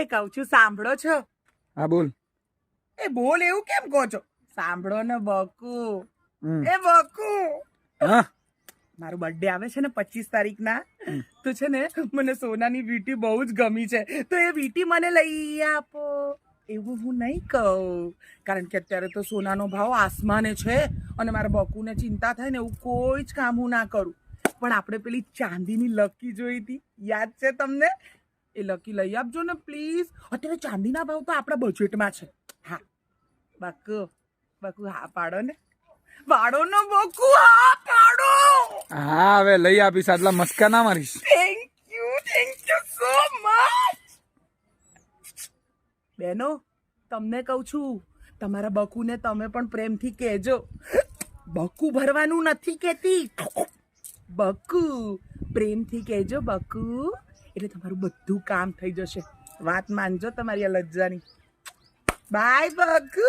એ કહું છું સાંભળો છો? હા બોલ. એ બોલ એવું કેમ કહો છો? સાંભળો ને બકુ. હમ. એ બકુ, હા મારો બર્થડે આવે છે ને 25 તારીખના, તો છે ને મને સોનાની વીંટી બહુ જ ગમી છે, તો એ વીંટી મને લઈ આપો. એવું હું નહીં કહું, કારણ કે અત્યારે તો સોનાનો ભાવ આસમાને છે અને મારા બકુને ચિંતા થાય ને એવું કોઈ જ કામ હું ના કરું. પણ આપણે પેલી ચાંદીની લકી જોઈ હતી, યાદ છે તમને? એ લકી લઈ આપજો ને પ્લીઝ. અત્યારે ચાંદીના ભાવ તો આપણા બજેટમાં છે. હા બકુ, બકુ હા પાડો ને, પાડો ને બકુ, હા પાડો. હા હવે લઈ આપીશ, આટલા મસ્કા ના મારીશ. Thank you so much. બેનો, તમને કહું છું, તમારા બકુને તમે પણ પ્રેમથી કહેજો. બકુ ભરવાનું નથી કહેતી, બકુ પ્રેમથી કહેજો બકુ, એટલે તમારું બધું કામ થઈ જશે. વાત માનજો તમારી આ લજ્જાની. બાય બકુ.